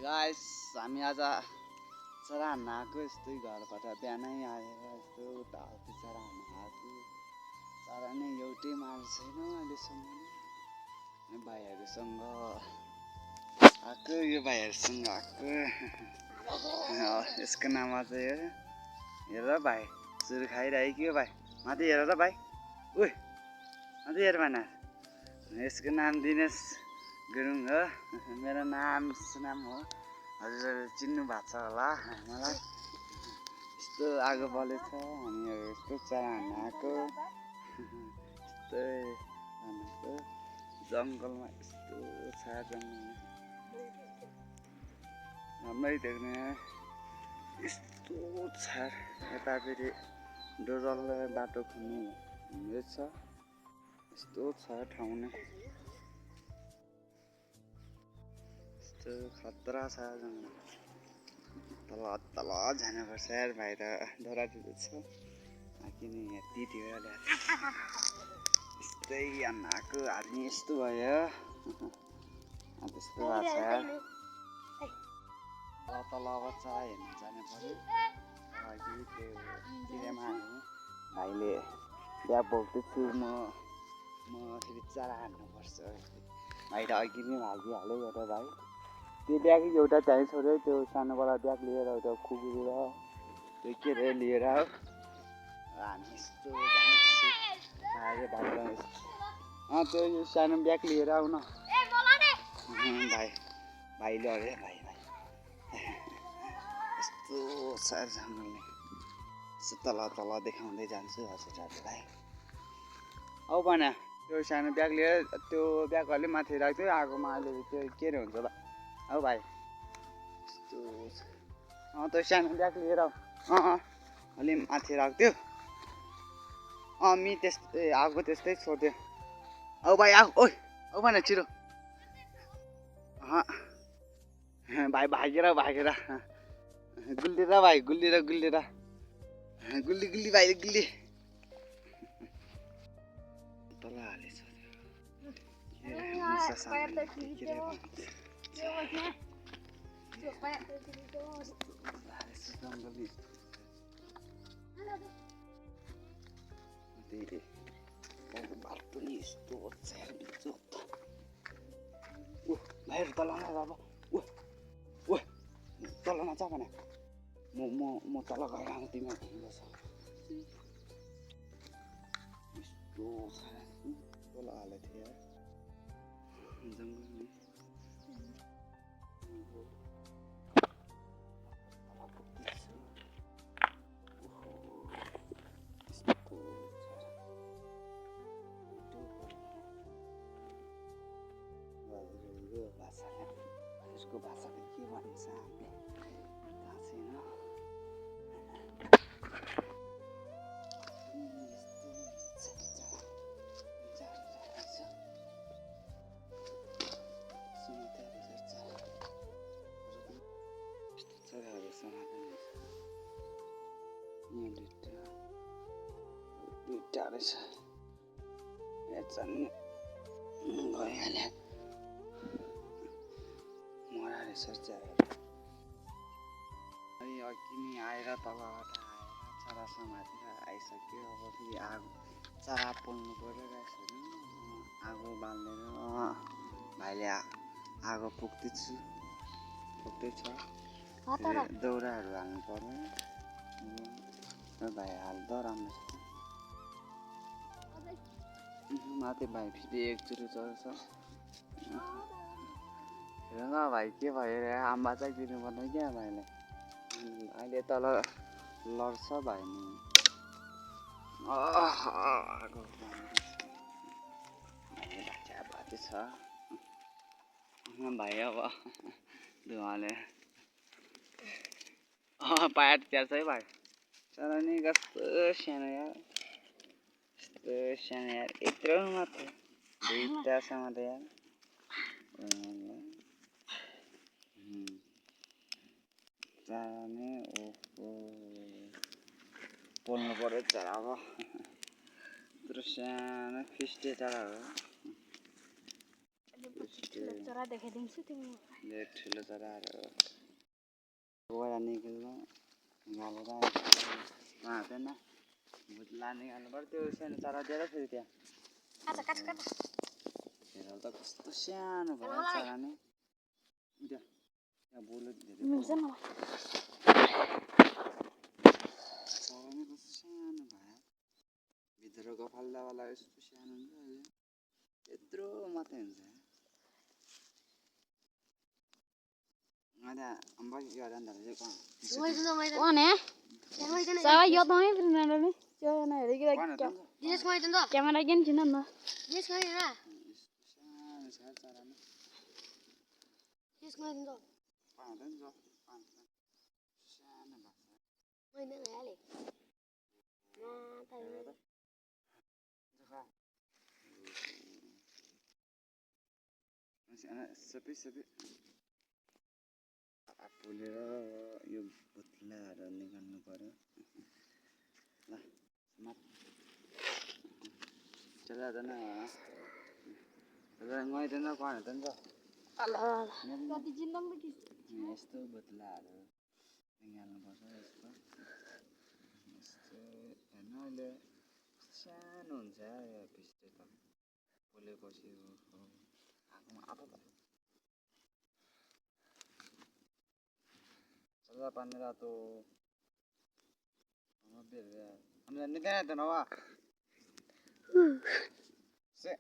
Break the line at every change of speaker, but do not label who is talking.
Guys हामी आज चरा हान्न आएको यस्तै घरबाट बिहानै आएर यस्तो उताउति चरा हान्न आएको चरा नै एउटै मार्छ छैन अहिलेसम्म भाइहरूसँग आएको यो भाइहरूसँग आएको यसको नाम चाहिँ हो हेर भाइ सुरु खाइरहेको कि भाइ माथि हेर र भाइ उही माथि हेर भन यसको नाम दिनेश गुरुङ हो मेरो नाम हो हजुर चिन्नु भएको छ होला मलाई यस्तो आगो बलेछ हामीहरू यस्तो चरा हान्न आएको यस्तै भनेको जङ्गलमा यस्तो छ जङ्गलमा राम्रै देख्ने यस्तो छ यता फेरि डोजलले बाटो खुल्नु हुँदैछ यस्तो छ ठाउँ नै खतरा छ जङ्गल तल जानुपर्छ यार भाइ त डराइदिँदै छ किन यति ढिलो यस्तै हान्न आएको हामी यस्तो भयो त्यस्तो भएको छ यार तल अब चरा हेर्न जानु पर्यो किनेमा भाइले ब्याग बोक्दैछु म फेरि चरा हान्नुपर्छ भाइ त अघि नै भागिहाल्यो एउटा भाइ त्यो ब्याग एउटा चाहिँ छोड्यो त्यो सानोबाट ब्याग लिएर एउटा खुकुरी र त्यो के अरे लिएर हामी यस्तो त्यो यो सानो ब्याग लिएर आऊ न भाइले अरे भाइ यस्तो छ जङ्गलले यस्तो तल देखाउँदै जान्छु हजुरहरूलाई औ भन त्यो सानो ब्याग लिएर त्यो ब्याग अलि माथि राख्थ्यो आगोमा अहिले त्यो के रे हुन्छ औ भाइ यस्तो त्यो सानो ब्याग लिएर अलि माथि राख्थ्यो मी त्यस्तै आगो त्यस्तै छोड्थ्यो औ भाइ आऊ ओइ औ भन छिटो भाइ भागेर गुल्लिएर भाइ गुल्ली भाइ गुल्ली तल हालेछ बाटो नि यस्तो भाइहरू तल तल नजा भने म तल गएर आउँ तिमीहरू हिँड्दैछ यस्तो छ तल हालेको थियो यार जङ्गलमा यसको भाषाले के भन्छ हामीले थाहा छैन दुईटा रहेछ भइहाल्यो मरा रहेछ अनि अघि नै आएर तलबाट आएर चरा समातेर आइसक्यो अब फेरि आगो चरा पोल्नु पऱ्यो रहेछ आगो बाल्नेर भाइले आगो पुग्दैछ दौराहरू हाल्नु पर्यो भाइ हाल्दा राम्रो छ माथि भाइ फेरि एकचोटि चल्छ हेर न भाइ के भयो रे आम्बा चाहिँ दिनु पर्ने क्या भाइलाई अहिले तल लड्छ भाइ नि भाइ छ भाइ अब धुवाले पाएर त्यार्छ है भाइ तर नि कस्तो सानो यार यस्तो सानो यार यत्रो मात्र दुईटासम्म त यार चरा नै पोल्नु पर्यो चरा अब यत्रो सानो फिस्टे चरा हो चरा देखाइदिन्छु तिमी यो ठुलो चराहरू गएर निकाल्नु गालेर हाँदैन भुत्ला निकाल्नु पर्यो त्यो सानो चरा दिएर फेरि त्यहाँ हेर त कस्तो सानो भयो चरा नै त्यहाँ बोलो धेरै चरा नै कस्तो सानो भयो भित्र गफाल्दावाला यस्तो सानो हुन्छ अहिले यत्रो मात्रै हुन्छ ada ambak ya dan dari kau.
कौन है सारा यो तो है फिर ना रे जो ना रे कि
दिनेश कोई दंदो
कैमरा गेन छिन न
दिनेश कोई रा
Sana saya cara ni.
Dinesh कोई दंदो
Padan jo. Sana bahasa.
कोई ना याले ना ताई
Jaka. Masih anak sepi. Apuler यो भुत्लाहरु निकाल्नु पर्यो ल समात चला जाना र ngaiदैन पानी त नि
अल्लाह कति जिन्दम त
यस्तो भुत्लाहरु निकाल्नु पर्छ यस्तो हेर्नु अहिले सानो हुन्छ यो फिस्टे त पोलेपछि आगोमा आफै भयो चला पानी रातो Ambil ya. Ambil ni kan ada nawa. Se.